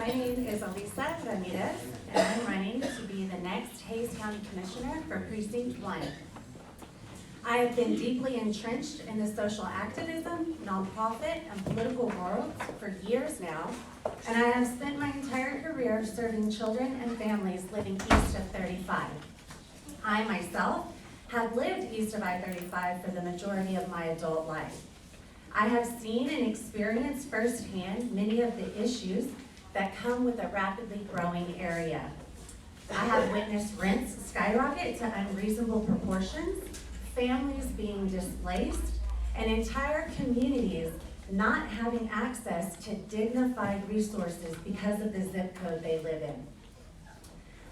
My name is Alyssa Ramirez, and I'm running to be the next Hays County Commissioner for Precinct 1. I have been deeply entrenched in the social activism, nonprofit, and political worlds for years now, and I have spent my entire career serving children and families living east of 35. I myself have lived east of I-35 for the majority of my adult life. I have seen and experienced firsthand many of the issues that come with a rapidly growing area. I have witnessed rents skyrocket to unreasonable proportions, families being displaced, and entire communities not having access to dignified resources because of the zip code they live in.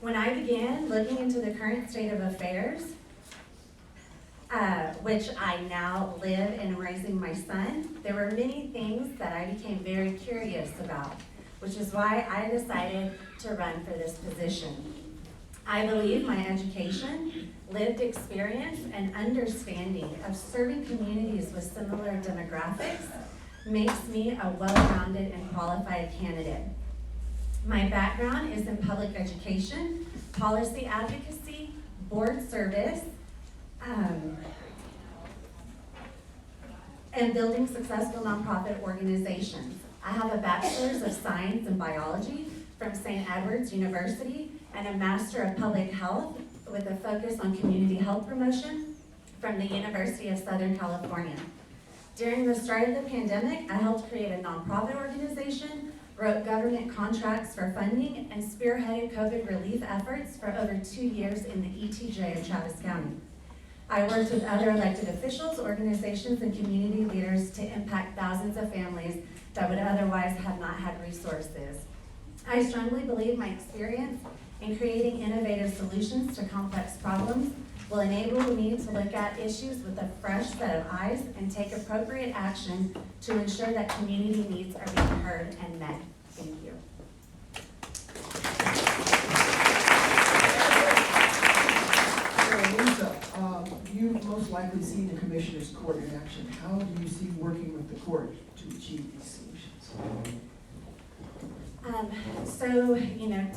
When I began looking into the current state of affairs, which I now live in raising my son, there were many things that I became very curious about, which is why I decided to run for this position. I believe my education, lived experience, and understanding of serving communities with similar demographics makes me a well-rounded and qualified candidate. My background is in public education, policy advocacy, board service, and building successful nonprofit organizations. I have a Bachelor's of Science in Biology from St. Edward's University and a Master of Public Health with a focus on community health promotion from the University of Southern California. During the start of the pandemic, I helped create a nonprofit organization, wrote government contracts for funding, and spearheaded COVID relief efforts for over 2 years in the ETJ of Travis County. I worked with other elected officials, organizations, and community leaders to impact thousands of families that would otherwise have not had resources. I strongly believe my experience in creating innovative solutions to complex problems will enable me to look at issues with a fresh set of eyes and take appropriate action to ensure that community needs are being heard and met. Thank you. Alyssa, you've most likely seen the Commissioner's Court in action. How do you see working with the court to achieve these solutions?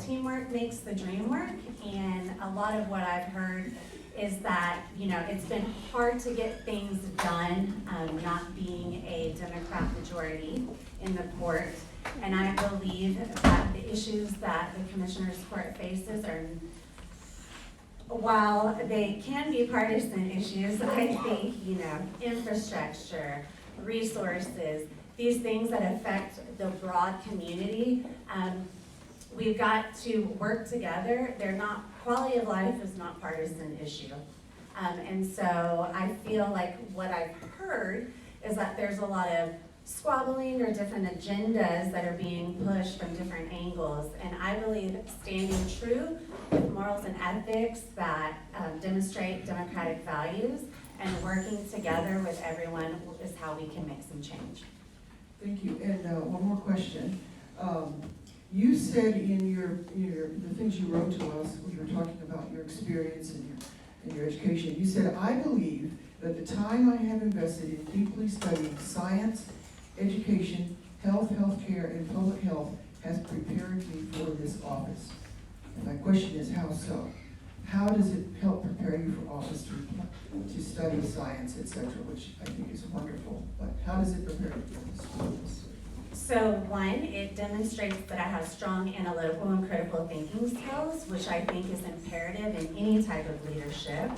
Teamwork makes the dream work, and a lot of what I've heard is that, it's been hard to get things done, not being a Democrat majority in the court. And I believe that the issues that the Commissioner's Court faces are, while they can be partisan issues, I think, infrastructure, resources, these things that affect the broad community, we've got to work together. Quality of life is not partisan issue. And so I feel like what I've heard is that there's a lot of squabbling or different agendas that are being pushed from different angles. And I believe standing true with morals and ethics that demonstrate democratic values and working together with everyone is how we can make some change. Thank you. And one more question. You said in the things you wrote to us when you were talking about your experience and your education, you said, I believe that the time I have invested in deeply studying science, education, healthcare, and public health has prepared me for this office. And my question is, how so? How does it help prepare you for office to study science, etc., which I think is wonderful, but how does it prepare you for this office? So one, it demonstrates that I have strong analytical and critical thinking skills, which I think is imperative in any type of leadership.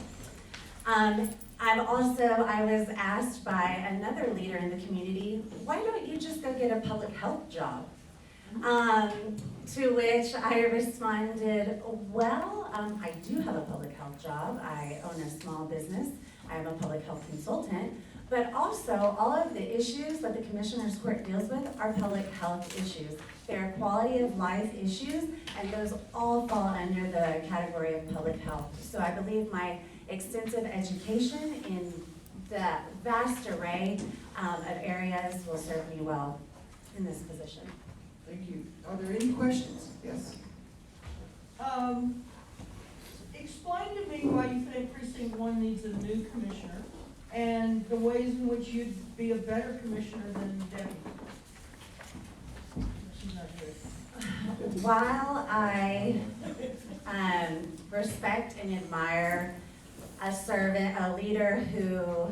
I was asked by another leader in the community, why don't you just go get a public health job? To which I responded, well, I do have a public health job. I own a small business. I am a public health consultant. But also, all of the issues that the Commissioner's Court deals with are public health issues. They're quality of life issues, and those all fall under the category of public health. So I believe my extensive education in the vast array of areas will serve me well in this position. Thank you. Are there any questions? Yes. Explain to me why you think Precinct 1 needs a new commissioner and the ways in which you'd be a better commissioner than Debbie. She's not here. while I respect and admire a leader who,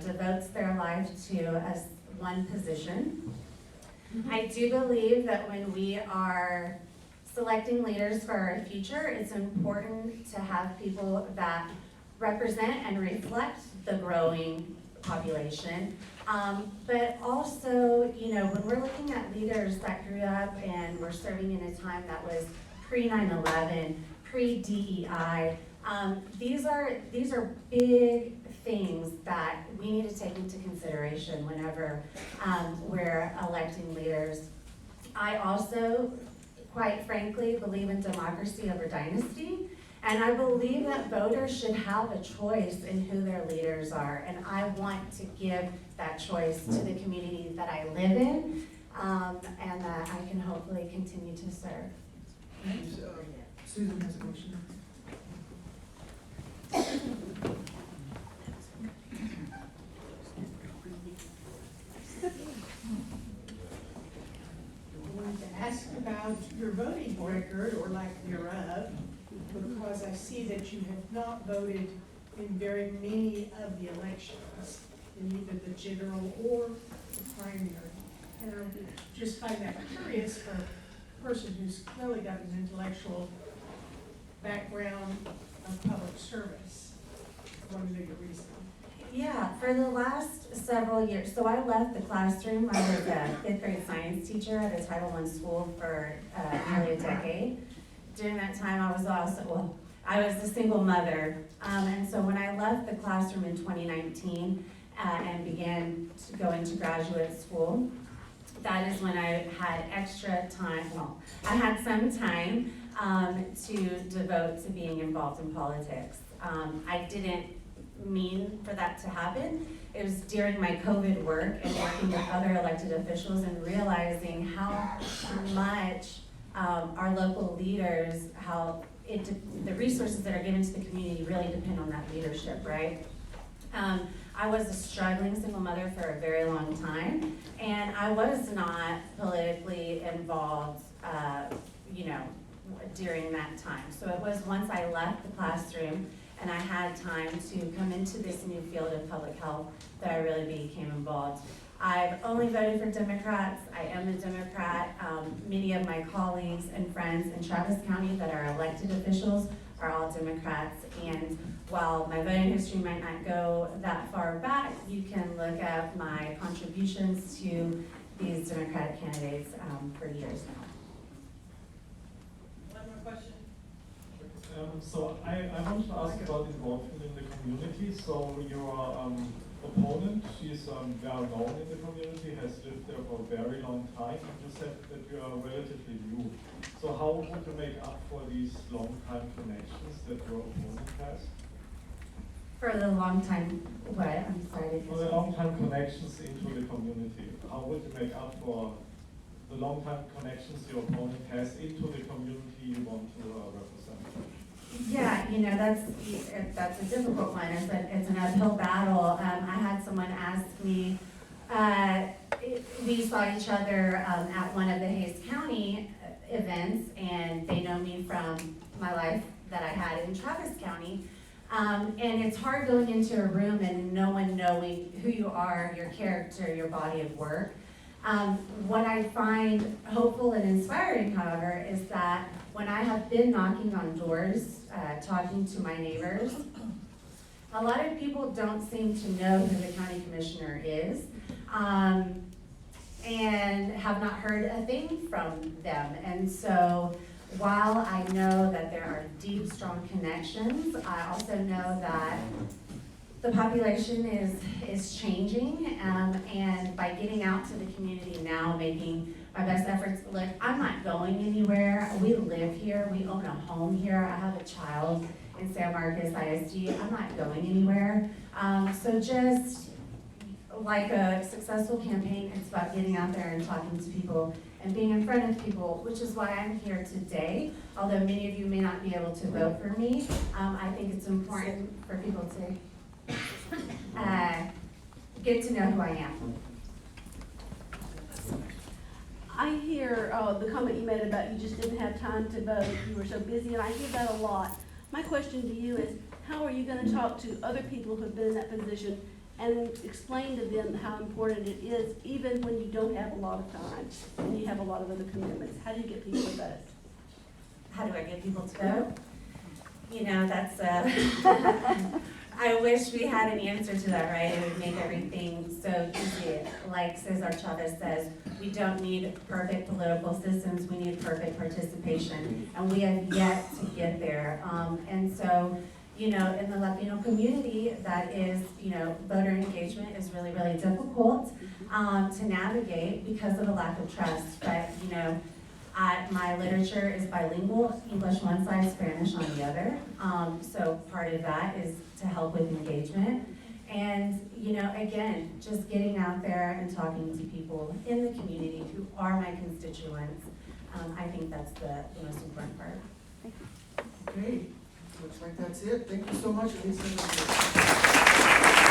devotes their life to one position, I do believe that when we are selecting leaders for our future, it's important to have people that represent and reflect the growing population. But also, when we're looking at leaders that grew up and were serving in a time that was pre-9/11, pre-DEI, these are big things that we need to take into consideration whenever we're electing leaders. I also, quite frankly, believe in democracy over dynasty. And I believe that voters should have a choice in who their leaders are. And I want to give that choice to the community that I live in, and that I can hopefully continue to serve. Susan has a question. I wanted to ask about your voting record, or lack thereof, because I see that you have not voted in very many of the elections, in either the general or the primary. And I just find that curious for a person who's clearly got an intellectual background of public service. I want to know your reason. Yeah, for the last several years, so I left the classroom. I was a fifth grade science teacher at a Title I school for nearly a decade. During that time, I was a single mother. And so when I left the classroom in 2019 and began to go into graduate school, that is when I had extra time, I had some time to devote to being involved in politics. I didn't mean for that to happen. It was during my COVID work and working with other elected officials and realizing how much our local leaders, the resources that are given to the community really depend on that leadership, right? I was a struggling single mother for a very long time, and I was not politically involved, during that time. So it was once I left the classroom and I had time to come into this new field of public health that I really became involved. I've only voted for Democrats. I am a Democrat. Many of my colleagues and friends in Travis County that are elected officials are all Democrats. And while my voting history might not go that far back, you can look at my contributions to these Democratic candidates for years now. One more question? So I want to ask about involvement in the community. So your opponent, she's well known in the community, has lived there for a very long time, and you said that you are relatively new. So how would you make up for these long-time connections that your opponent has? For the long time, what? I'm sorry. For the long-time connections into the community, how would you make up for the long-time connections your opponent has into the community you want to represent? Yeah, that's a difficult one. It's an uphill battle. I had someone ask me, we saw each other at one of the Hays County events, and they know me from my life that I had in Travis County. And it's hard going into a room and no one knowing who you are, your character, your body of work. What I find hopeful and inspiring, however, is that when I have been knocking on doors, talking to my neighbors, a lot of people don't seem to know who the county commissioner is, and have not heard a thing from them. And so while I know that there are deep, strong connections, I also know that the population is changing, and by getting out to the community now, making my best efforts. Look, I'm not going anywhere. We live here. We own a home here. I have a child in San Marcos ISD. I'm not going anywhere. So just like a successful campaign, it's about getting out there and talking to people and being in front of people, which is why I'm here today. Although many of you may not be able to vote for me, I think it's important for people to get to know who I am. I hear the comment you made about you just didn't have time to vote, you were so busy, and I hear that a lot. My question to you is, how are you gonna talk to other people who've been in that position and explain to them how important it is, even when you don't have a lot of time and you have a lot of other commitments? How do you get people to vote? How do I get people to vote? You know, that's I wish we had an answer to that, right? It would make everything so easy. Like Cesar Chavez says, we don't need perfect political systems, we need perfect participation. And we have yet to get there. And so, you know, in the Latino community, that is, you know, voter engagement is really, really difficult to navigate because of a lack of trust. But, you know, my literature is bilingual, English one side, Spanish on the other. So part of that is to help with engagement. And, you know, again, just getting out there and talking to people in the community who are my constituents, I think that's the most important part. Okay, looks like that's it. Thank you so much, Alyssa.